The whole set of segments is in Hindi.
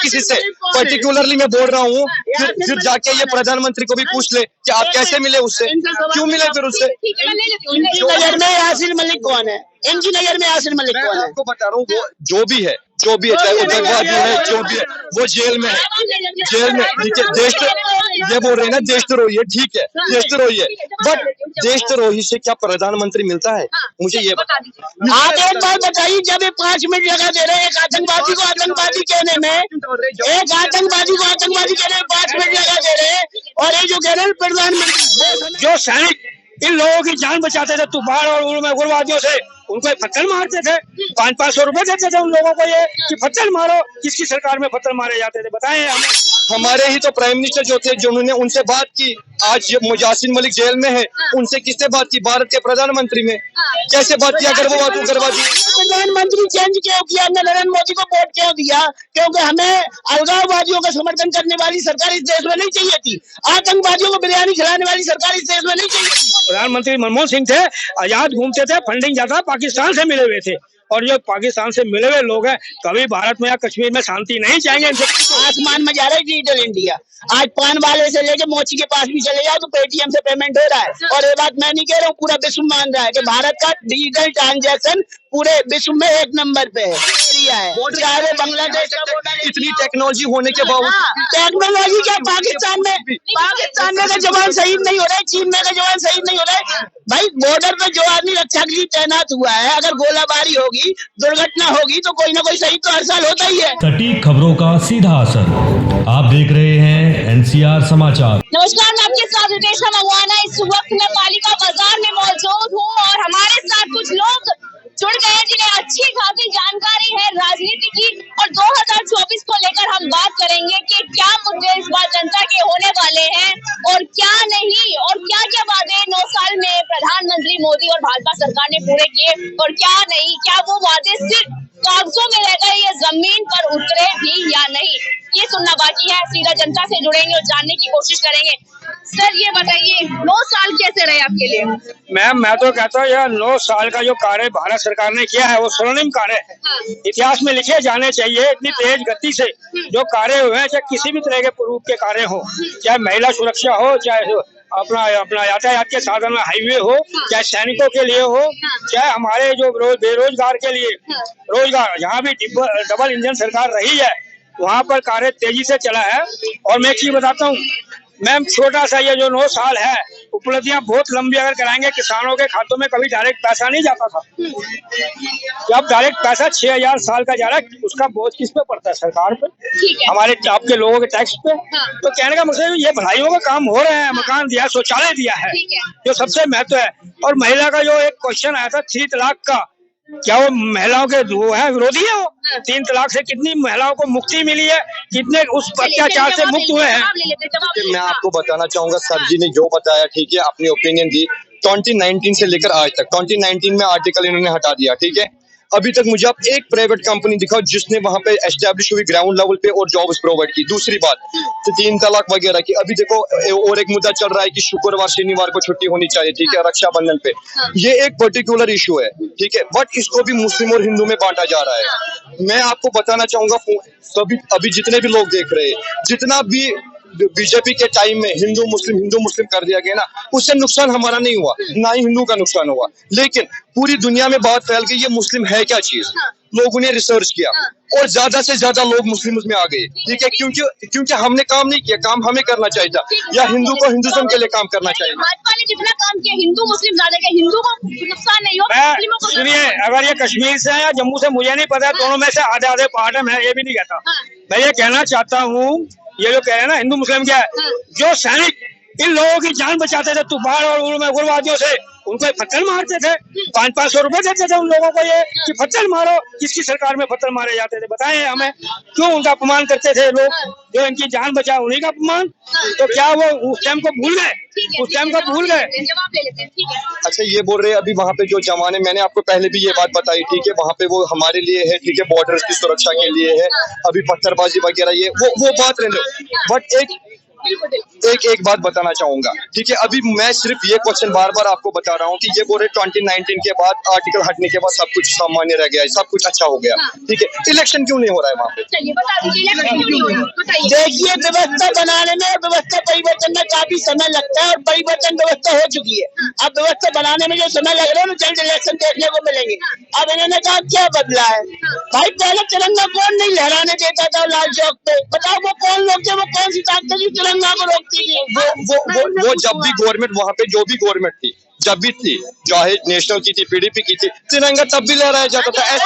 किसी से, पर्टिकुलरली मैं बोल रहा हूँ। फिर जाके ये प्रधानमंत्री को भी पूछ ले कि आप कैसे मिले उससे, क्यों मिले फिर उससे। इनकी नजर में यासिर मलिक कौन है? इनकी नजर में यासिर मलिक कौन है? आपको बता रहा हूँ, वो जो भी है चाहे उग्रवादी है, जो भी है, वो जेल में है, जेल में। ठीक है, देश ये बोल रहे हैं ना देशद्रोही है, ठीक है देशद्रोही है, बट देशद्रोही से क्या प्रधानमंत्री मिलता है? मुझे ये आप एक बार बताइए, जब ये 5 मिनट लगा दे रहे हैं एक आतंकवादी को आतंकवादी कहने में, एक आतंकवादी को आतंकवादी कहने में 5 मिनट लगा दे रहे हैं, और ये जो कह रहे हैं प्रधानमंत्री, जो सैनिक इन लोगों की जान बचाते थे तूफान और उग्रवादियों से, उनको पत्थर मारते थे, 500-500 रुपए देते थे उन लोगों को, ये कि पत्थर मारो। किसकी सरकार में पत्थर मारे जाते थे बताएं हमें। हमारे ही तो प्राइम मिनिस्टर जो थे, जिन्होंने उनसे बात की, आज यासिर मलिक जेल में है, उनसे किससे बात की? भारत के प्रधानमंत्री में कैसे बात किया? अगर वो बात उग्रवादी प्रधानमंत्री चेंज क्यों किया? हमने नरेंद्र मोदी को वोट क्यों दिया? क्योंकि हमें अलगाववादियों का समर्थन करने वाली सरकार इस देश में नहीं चाहिए थी, आतंकवादियों को बिरयानी खिलाने वाली सरकार इस देश में नहीं चाहिए थी। प्रधानमंत्री मनमोहन सिंह थे, आजाद घूमते थे, फंडिंग ज्यादा पाकिस्तान से मिले हुए थे, और जो पाकिस्तान से मिले हुए लोग हैं कभी भारत में या कश्मीर में शांति नहीं चाहेंगे। आसमान में जा रहा है डिजिटल इंडिया। आज पान वाले से लेके मोची के पास भी चले जाओ तो पेटीएम से पेमेंट हो रहा है, और ये बात मैं नहीं कह रहा हूँ, पूरा विश्व मान रहा है कि भारत का डिजिटल ट्रांजैक्शन पूरे विश्व में 1 नंबर पे है। चाहे बांग्लादेश का इतनी टेक्नोलॉजी होने के बावजूद, टेक्नोलॉजी क्या पाकिस्तान में का जवान शहीद नहीं हो रहा है, चीन में का जवान शहीद नहीं हो रहा है। भाई बॉर्डर पे जो आदमी रक्षा के लिए तैनात हुआ है, अगर गोलाबारी होगी, दुर्घटना होगी, तो कोई ना कोई शहीद तो हर साल होता ही है। सटीक खबरों का सीधा असर। आप देख रहे हैं एनसीआर समाचार। नमस्कार, मैं आपके साथ रितेश मंगवाना। इस वक्त मैं पालिका बाजार में मौजूद हूँ और हमारे साथ कुछ लोग जुड़ गए हैं जिन्हें अच्छी खासी जानकारी है राजनीति की, और 2024 को लेकर हम बात करेंगे कि क्या मुद्दे इस बार जनता के होने वाले हैं और क्या नहीं, और क्या क्या वादे 9 साल में प्रधानमंत्री मोदी और भाजपा सरकार ने पूरे किए और क्या नहीं, क्या वो वादे सिर्फ कागजों में रह गए, ये जमीन पर उतरे भी या नहीं, ये सुनना बाकी है। सीधा जनता से जुड़ेंगे और जानने की कोशिश करेंगे। सर ये बताइए, 9 साल कैसे रहे आपके लिए? मैम मैं तो कहता हूँ यह 9 साल का जो कार्य भारत सरकार ने किया है वो स्वर्णिम कार्य है। इतिहास में लिखे जाने चाहिए। इतनी तेज गति से जो कार्य हुए हैं, चाहे किसी भी तरह के रूप के कार्य हो, चाहे महिला सुरक्षा हो, चाहे अपना यातायात के साधन में हाईवे हो, चाहे सैनिकों के लिए हो, चाहे हमारे जो बेरोजगार के लिए रोजगार, जहाँ भी डबल इंजन सरकार रही है वहाँ पर कार्य तेजी से चला है। और मैं एक चीज बताता हूँ मैम, छोटा सा ये जो 9 साल है, उपलब्धियां बहुत लंबी अगर कराएंगे, किसानों के खातों में कभी डायरेक्ट पैसा नहीं जाता था, जब डायरेक्ट पैसा 6000 साल का जा रहा है, उसका बोझ किस पे पड़ता है? सरकार पे, हमारे आपके लोगों के टैक्स पे। तो कहने का मतलब ये भलाइयों का काम हो रहे हैं, मकान दिया, शौचालय दिया है, जो सबसे महत्व है। और महिला का जो एक क्वेश्चन आया था 3 तलाक का, क्या वो महिलाओं के वो है विरोधी है? वो 3 तलाक से कितनी महिलाओं को मुक्ति मिली है, कितने उस अत्याचार से मुक्त हुए हैं? मैं आपको बताना चाहूंगा, सर जी ने जो बताया, ठीक है, अपनी ओपिनियन दी। 2019 से लेकर आज तक, 2019 में आर्टिकल इन्होंने हटा दिया, ठीक है। अभी तक मुझे आप एक प्राइवेट कंपनी दिखाओ जिसने वहां पे एस्टेब्लिश हुई ग्राउंड लेवल पे और जॉब्स प्रोवाइड की। दूसरी बात, तो 3 तलाक वगैरह की, अभी देखो और एक मुद्दा चल रहा है कि शुक्रवार शनिवार को छुट्टी होनी चाहिए, ठीक है, रक्षाबंधन पे। ये एक पर्टिकुलर इशू है, ठीक है, बट इसको भी मुस्लिम और हिंदू में बांटा जा रहा है। मैं आपको बताना चाहूंगा, सभी अभी जितने भी लोग देख रहे हैं, जितना भी बीजेपी के टाइम में हिंदू मुस्लिम कर दिया गया ना, उससे नुकसान हमारा नहीं हुआ, ना ही हिंदू का नुकसान हुआ। लेकिन पूरी दुनिया में बात फैल गई, ये मुस्लिम है क्या चीज। लोगों ने रिसर्च किया और ज्यादा से ज्यादा लोग मुस्लिम में आ गए, ठीक है, क्योंकि हमने काम नहीं किया, काम हमें करना चाहिए था, या हिंदू को हिंदुज्म के लिए काम करना चाहिए। भाजपा ने जितना काम किया, हिंदू मुस्लिम ज्यादा किया, हिंदू को नुकसान नहीं हो। सुनिए, अगर ये कश्मीर से है या जम्मू से मुझे नहीं पता, दोनों में से आधे आधे पार्ट है, मैं ये भी नहीं कहता। मैं ये कहना चाहता हूँ, ये जो कह रहे हैं ना हिंदू मुस्लिम क्या है, जो सैनिक इन लोगों की जान बचाते थे तूफान और उग्रवादियों से, उनको पत्थर मारते थे, 500-500 रुपए देते थे उन लोगों को, ये कि पत्थर मारो। किसकी सरकार में पत्थर मारे जाते थे बताएं हमें? क्यों उनका अपमान करते थे लोग? जो इनकी जान बचा उन्हीं का अपमान। तो क्या वो उस टाइम को भूल गए? उस टाइम को भूल गए? अच्छा, ये बोल रहे हैं अभी वहाँ पे जो जवान है, मैंने आपको पहले भी ये बात बताई, ठीक है, वहाँ पे वो हमारे लिए है, ठीक है, बॉर्डर्स की सुरक्षा के लिए है, अभी पत्थरबाजी वगैरह ये वो बात रहने। बट एक बिल्कुल बिल्कुल। एक बात बताना चाहूंगा, ठीक है। अभी मैं सिर्फ ये क्वेश्चन बार बार आपको बता रहा हूँ कि ये बोल रहे 2019 के बाद आर्टिकल हटने के बाद सब कुछ सामान्य रह गया है, सब कुछ अच्छा हो गया, ठीक है। इलेक्शन क्यों नहीं हो रहा है वहाँ पे? चलिए बता दीजिए इलेक्शन क्यों नहीं हो रहा, बताइए। देखिए, व्यवस्था बनाने में, व्यवस्था परिवर्तन में काफी समय लगता है और परिवर्तन व्यवस्था हो चुकी है। अब व्यवस्था बनाने में जो समय लग रहा है ना, जल्द इलेक्शन देखने को मिलेंगे। अब इन्होंने कहा क्या बदला है भाई? पहले तिरंगा कौन नहीं लहराने देता था लाल चौक पे? बताओ वो कौन लोग थे, वो कौन सी ताकत थी तिरंगा को रोकती थी? वो जब भी गवर्नमेंट वहाँ पे जो भी गवर्नमेंट थी, जब भी थी, चाहे नेशनल की थी, पीडीपी की थी, तिरंगा तब भी लहराया जाता था। ऐसा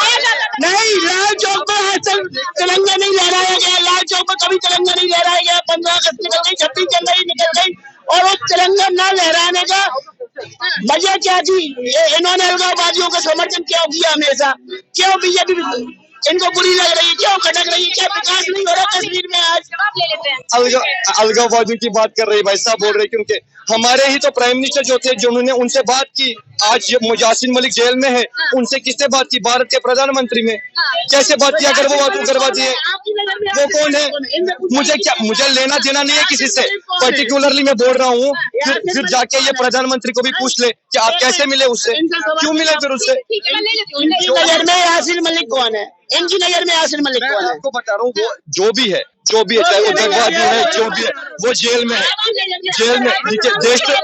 नहीं, लाल चौक पे आज तक तिरंगा नहीं लहराया गया। लाल चौक पे कभी तिरंगा नहीं लहराया गया। 15 अगस्त निकल गई, 26 जनवरी निकल गई, और वो तिरंगा न लहराने का वजह क्या थी? इन्होंने अलगाववादियों का समर्थन क्यों किया हमेशा? क्यों बीजेपी इनको बुरी लग रही है? क्यों खटक रही है? क्या विकास नहीं हो रहा कश्मीर में आज? जवाब ले लेते हैं। अलगाववादी की बात कर रही भाई साहब, बोल रहे क्योंकि हमारे ही तो प्राइम मिनिस्टर जो थे, जिन्होंने उनसे बात की, आज ये मुजासिर मलिक जेल में है, उनसे किससे बात की? भारत के प्रधानमंत्री में कैसे बात की? अगर वो बात करवा दिए, वो कौन है? मुझे लेना देना नहीं है किसी से, पर्टिकुलरली मैं बोल रहा हूँ। फिर जाके ये प्रधानमंत्री को भी पूछ ले कि आप कैसे मिले उससे, क्यों मिले फिर उससे? इनकी नजर में यासिर मलिक कौन है? इनकी नजर में यासिर मलिक मैं कौन है? आपको बता रहा हूँ, वो जो भी है, चाहे उग्रवादी है, जो भी है, वो जेल में है, जेल में। ठीक है,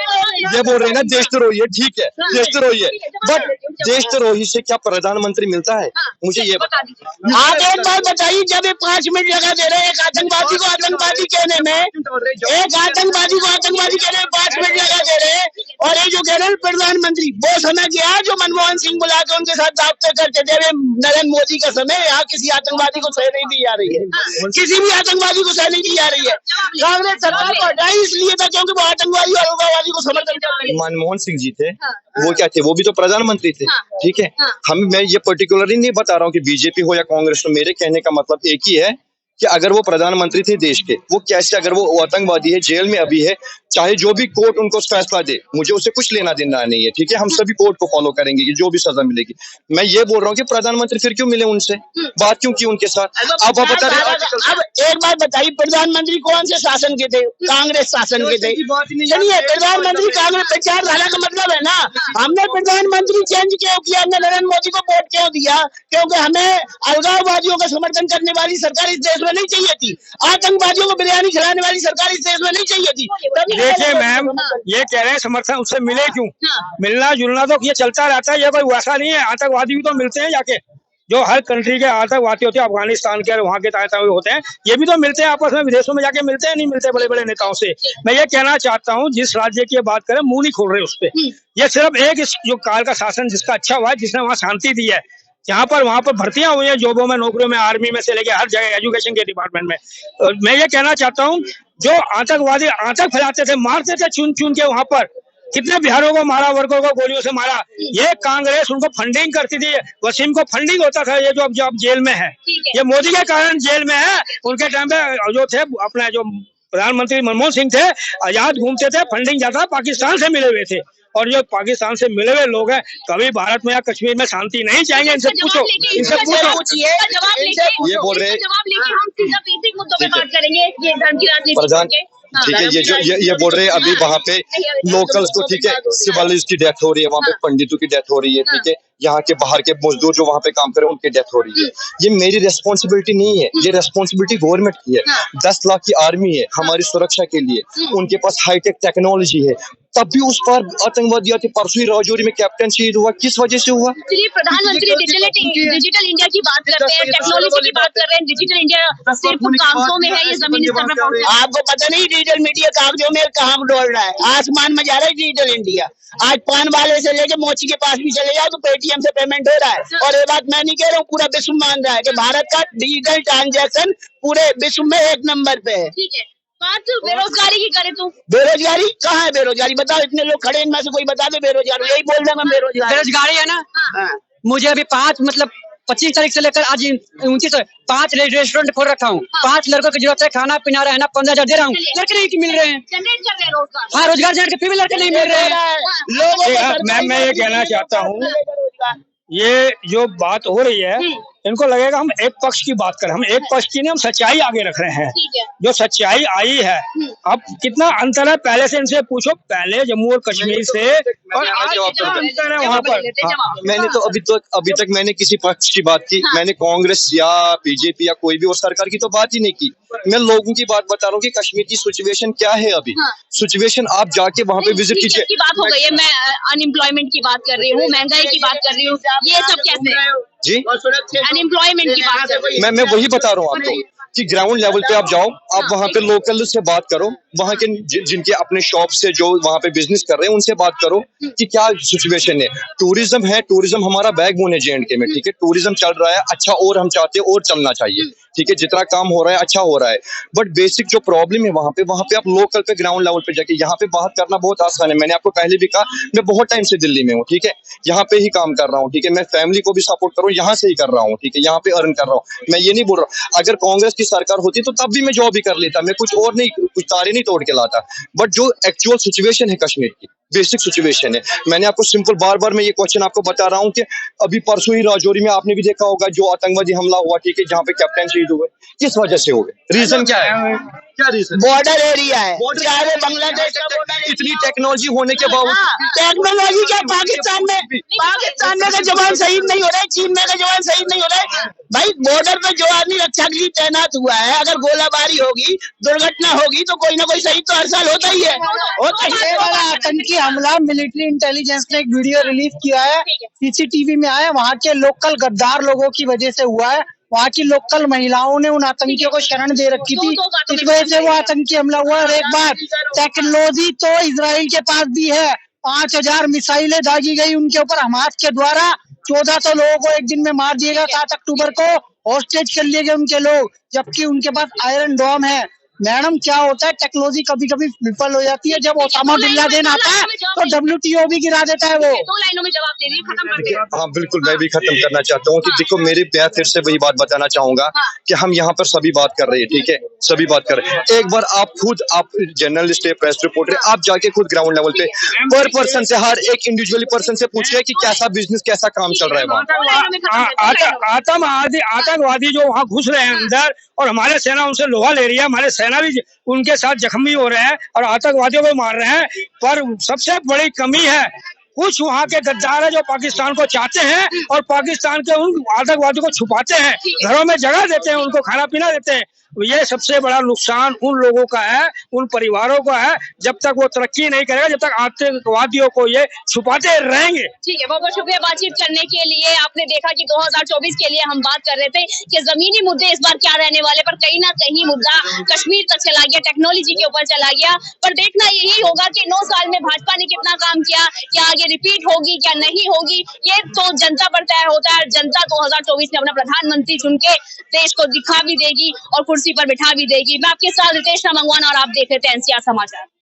ये बोल रहे हैं ना देशद्रोही है, ठीक है, देशद्रोही है, बट देशद्रोही से क्या प्रधानमंत्री मिलता है? मुझे ये बता दीजिए। आप एक बात बताइए, जब ये 5 मिनट लगा दे रहे हैं एक आतंकवादी को आतंकवादी कहने में, एक आतंकवादी को आतंकवादी कहने में 5 मिनट लगा दे रहे हैं, और ये जो कह रहे हैं प्रधानमंत्री, वो समय गया जो मनमोहन सिंह बुला के उनके साथ दावते करते थे। नरेंद्र मोदी का समय, यहाँ किसी आतंकवादी को सह नहीं दी जा रही है, किसी भी आतंकवादी को सह नहीं दी जा रही है। कांग्रेस सरकार को हटाई इसलिए था क्योंकि वो आतंकवादी और उग्रवादी को समर्थन कर रही है। मनमोहन सिंह जी थे, वो क्या थे? वो भी तो प्रधानमंत्री थे, ठीक है। मैं ये पर्टिकुलरली नहीं बता रहा हूँ कि बीजेपी हो या कांग्रेस हो, मेरे कहने का मतलब एक ही है कि अगर वो प्रधानमंत्री थे देश के, वो कैसे, अगर वो आतंकवादी है, जेल में अभी है, चाहे जो भी कोर्ट उनको फैसला दे, मुझे उससे कुछ लेना देना नहीं है, ठीक है। हम सभी कोर्ट को फॉलो करेंगे कि जो भी सजा मिलेगी। मैं ये बोल रहा हूँ कि प्रधानमंत्री फिर क्यों मिले उनसे, बात क्यों की उनके साथ? अब आप बता रहे। अब एक बात बताइए, प्रधानमंत्री कौन से शासन के थे? कांग्रेस शासन के थे। चलिए, प्रधानमंत्री कांग्रेस विचारधारा का मतलब है ना। हमने प्रधानमंत्री चेंज क्यों किया? हमने नरेंद्र मोदी को वोट क्यों दिया? क्योंकि हमें अलगाववादियों का समर्थन करने वाली सरकार इस देश में नहीं चाहिए थी। आतंकवादियों को बिरयानी खिलाने वाली सरकार इस देश में नहीं चाहिए थी। देखिए मैम, ये कह रहे हैं समर्थन उससे मिले क्यों? मिलना जुलना तो ये चलता रहता है, ये कोई वैसा नहीं है। आतंकवादी भी तो मिलते हैं जाके, जो हर कंट्री के आतंकवादी होते हैं, अफगानिस्तान के वहाँ के आतंकवादी होते हैं, ये भी तो मिलते हैं आपस में, विदेशों में जाके मिलते हैं, नहीं मिलते बड़े बड़े नेताओं से। मैं ये कहना चाहता हूँ, जिस राज्य की बात करें, मुंह नहीं खोल रहे उस पर। ये सिर्फ एक जो काल का शासन जिसका अच्छा हुआ है, जिसने वहाँ शांति दी है, जहाँ पर वहाँ पर भर्तियां हुई हैं, जॉबों में, नौकरियों में, आर्मी में से लेके हर जगह, एजुकेशन के डिपार्टमेंट में। तो मैं ये कहना चाहता हूँ, जो आतंकवादी आतंक फैलाते थे, मारते थे चुन चुन के, वहाँ पर कितने बिहारों को मारा, वर्गों को गोलियों से मारा, ये कांग्रेस उनको फंडिंग करती थी। वसीम को फंडिंग होता था। ये जो अब जेल में है, ये मोदी के कारण जेल में है। उनके टाइम पे जो थे अपने जो प्रधानमंत्री मनमोहन सिंह थे, आजाद घूमते थे, फंडिंग ज्यादा पाकिस्तान से मिले हुए थे। और जो पाकिस्तान से मिले हुए लोग हैं, कभी भारत में या कश्मीर में शांति नहीं चाहेंगे। इनसे पूछो, इनसे पूछिए। ये बोल रहे जवाब लेके हम सीधा बेसिक मुद्दों पे बात करेंगे, ये धर्म की राजनीति। ठीक है, ये बोल रहे हैं अभी वहाँ पे लोकल्स को, ठीक है, सिविलियंस की डेथ हो रही है, वहाँ पे पंडितों की डेथ हो रही है, ठीक है, यहाँ के बाहर के मजदूर जो वहाँ पे काम कर रहे हैं उनकी डेथ हो रही है। ये मेरी रेस्पॉन्सिबिलिटी नहीं है, ये रेस्पॉन्सिबिलिटी गवर्नमेंट की है। 10 लाख की आर्मी है हमारी सुरक्षा के लिए, उनके पास हाईटेक टेक्नोलॉजी है, तब भी उस पर आतंकवादी आते। परसों ही राजौरी में कैप्टन शहीद हुआ, किस वजह से हुआ? चलिए, प्रधानमंत्री डिजिटल इंडिया की बात करते हैं, टेक्नोलॉजी की बात कर रहे हैं। डिजिटल इंडिया सिर्फ कागजों में है, ये जमीनी स्तर पर पहुंचा है। आपको पता नहीं डिजिटल मीडिया कागजों में कहाँ डोल रहा है? आसमान में जा रहा है डिजिटल इंडिया। आज पान वाले से लेके मोची के पास भी चले जाओ तो पेटीएम से पेमेंट हो रहा है। और ये बात मैं नहीं कह रहा हूँ, पूरा विश्व मान रहा है कि भारत का डिजिटल ट्रांजैक्शन पूरे विश्व में 1 नंबर पे है। ठीक है, बात बेरोजगारी की करें तो बेरोजगारी कहाँ है? बेरोजगारी बताओ, इतने लोग खड़े इनमें से कोई बता दे बेरोजगार। यही बोल रहा मैं, बेरोजगारी है ना। मुझे अभी 25 तारीख से लेकर आज 29 5 रेस्टोरेंट खोल रखा हूँ। 5 लड़कों की जरूरत है, खाना पीना रहना, 15,000 दे रहा हूँ, लड़के नहीं मिल रहे हैं। जनरेट कर रहे हैं रोजगार। हाँ, रोजगार जनरेट फिर भी लड़के नहीं मिल रहे हैं। मैं ये कहना चाहता हूँ, ये जो बात हो रही है इनको लगेगा हम एक पक्ष की बात करें, हम एक पक्ष की नहीं, हम सच्चाई आगे रख रहे हैं। ठीक है। जो सच्चाई आई है, अब कितना अंतर है पहले से, इनसे पूछो पहले जम्मू और कश्मीर से और आज कितना अंतर है वहाँ पर। मैंने तो अभी तक मैंने किसी पक्ष की बात की, मैंने कांग्रेस या बीजेपी या कोई भी और सरकार की तो बात ही नहीं की। मैं लोगों की बात बता रहा हूँ कि कश्मीर की सिचुएशन क्या है अभी। सिचुएशन आप जाके वहाँ पे विजिट कीजिए। की बात हो गई है, मैं अनएम्प्लॉयमेंट की बात कर रही हूँ, महंगाई की बात कर रही हूँ, ये सब कैसे जी अनएम्प्लॉयमेंट की बात कर रही हूँ। मैं वही बता रहा हूँ आपको कि ग्राउंड लेवल पे आप जाओ, आप वहाँ पे लोकल से बात करो, वहाँ के जिनके अपने शॉप से जो वहाँ पे बिजनेस कर रहे हैं उनसे बात करो कि क्या सिचुएशन है। टूरिज्म हमारा बैकबोन है J&K में, ठीक है। टूरिज्म चल रहा है अच्छा, और हम चाहते हैं और चलना चाहिए, ठीक है। जितना काम हो रहा है अच्छा हो रहा है, बट बेसिक जो प्रॉब्लम है वहाँ पे आप लोकल पे ग्राउंड लेवल पे जाके, यहाँ पे बात करना बहुत आसान है। मैंने आपको पहले भी कहा, मैं बहुत टाइम से दिल्ली में हूँ, ठीक है। यहाँ पे ही काम कर रहा हूँ, ठीक है। मैं फैमिली को भी सपोर्ट कर रहा हूँ, यहाँ से ही कर रहा हूँ, ठीक है। यहाँ पे अर्न कर रहा हूँ। मैं ये नहीं बोल रहा अगर कांग्रेस की सरकार होती तो तब भी मैं जॉब ही कर लेता, मैं कुछ और नहीं, कुछ तारे नहीं तोड़ के लाता। बट जो एक्चुअल सिचुएशन है कश्मीर की, बेसिक सिचुएशन है, मैंने आपको सिंपल बार मैं ये क्वेश्चन आपको बता रहा हूँ कि अभी परसों ही राजौरी में आपने भी देखा होगा जो आतंकवादी हमला हुआ, ठीक है, जहाँ पे कैप्टन शहीद हुए, किस वजह से हो गए? रीजन क्या है? क्या रीजन? बॉर्डर एरिया है, चाहे वो बांग्लादेश का बॉर्डर। इतनी टेक्नोलॉजी होने के बावजूद टेक्नोलॉजी क्या पाकिस्तान में का जवान शहीद नहीं हो रहा है, चीन में का जवान शहीद नहीं हो रहा है। भाई बॉर्डर पे जो आदमी रक्षा के लिए तैनात हुआ है, अगर गोलाबारी होगी, दुर्घटना होगी तो कोई ना कोई शहीद तो हर साल होता ही है। ये वाला आतंकी हमला मिलिट्री इंटेलिजेंस ने एक वीडियो रिलीज किया है, CCTV में आया, वहाँ के लोकल गद्दार लोगों की वजह से हुआ है। वहाँ की लोकल महिलाओं ने उन आतंकियों को शरण दे रखी थी, इस वजह से वो आतंकी हमला हुआ। और एक बात, टेक्नोलॉजी तो इजराइल के पास भी है, 5000 मिसाइलें दागी गई उनके ऊपर हमास के द्वारा। 1400 लोगों को एक दिन में मार दिया गया। 7 अक्टूबर को हॉस्टेज कर लिए गए उनके लोग, जबकि उनके पास आयरन डोम है। मैडम क्या होता है, टेक्नोलॉजी कभी कभी विफल हो जाती है। जब ओसामा बिन लादेन आता है तो WTO भी गिरा देता है वो। 2 लाइनों में जवाब दे दीजिए, खत्म कर दीजिए। हाँ बिल्कुल, मैं भी खत्म करना चाहता हूँ कि देखो मेरे मैं फिर से वही बात बताना चाहूंगा कि हम यहाँ पर सभी बात कर रहे हैं, ठीक है, सभी बात कर रहे हैं। एक बार आप जर्नलिस्ट है, प्रेस रिपोर्टर, आप जाके खुद ग्राउंड लेवल पे पर पर्सन से, हर एक इंडिविजुअली पर्सन से पूछिए कि कैसा बिजनेस, कैसा काम चल रहा है वहाँ। आतंकवादी जो वहाँ घुस रहे हैं अंदर, और हमारे सेना उनसे लोहा ले रही है, हमारे सेना भी उनके साथ जख्मी हो रहे हैं और आतंकवादियों को मार रहे हैं। पर सबसे बड़ी कमी है, कुछ वहाँ के गद्दार है जो पाकिस्तान को चाहते हैं और पाकिस्तान के उन आतंकवादियों को छुपाते हैं, घरों में जगह देते हैं, उनको खाना पीना देते हैं। ये सबसे बड़ा नुकसान उन लोगों का है, उन परिवारों का है। जब तक वो तरक्की नहीं करेगा, जब तक आतंकवादियों को ये छुपाते रहेंगे। ठीक है, बहुत बहुत शुक्रिया बातचीत करने के लिए। आपने देखा कि 2024 के लिए हम बात कर रहे थे कि जमीनी मुद्दे इस बार क्या रहने वाले, पर कहीं ना कहीं मुद्दा कश्मीर तक चला गया, टेक्नोलॉजी के ऊपर चला गया। पर देखना यही होगा कि 9 साल में भाजपा ने कितना काम किया, क्या आगे रिपीट होगी, क्या नहीं होगी, ये तो जनता पर तय होता है। जनता 2024 में अपना प्रधानमंत्री चुन के देश को दिखा भी देगी और कुर्सी पर बिठा भी देगी। मैं आपके साथ रितेश मंगवाना और आप देख रहे थे NCR समाचार।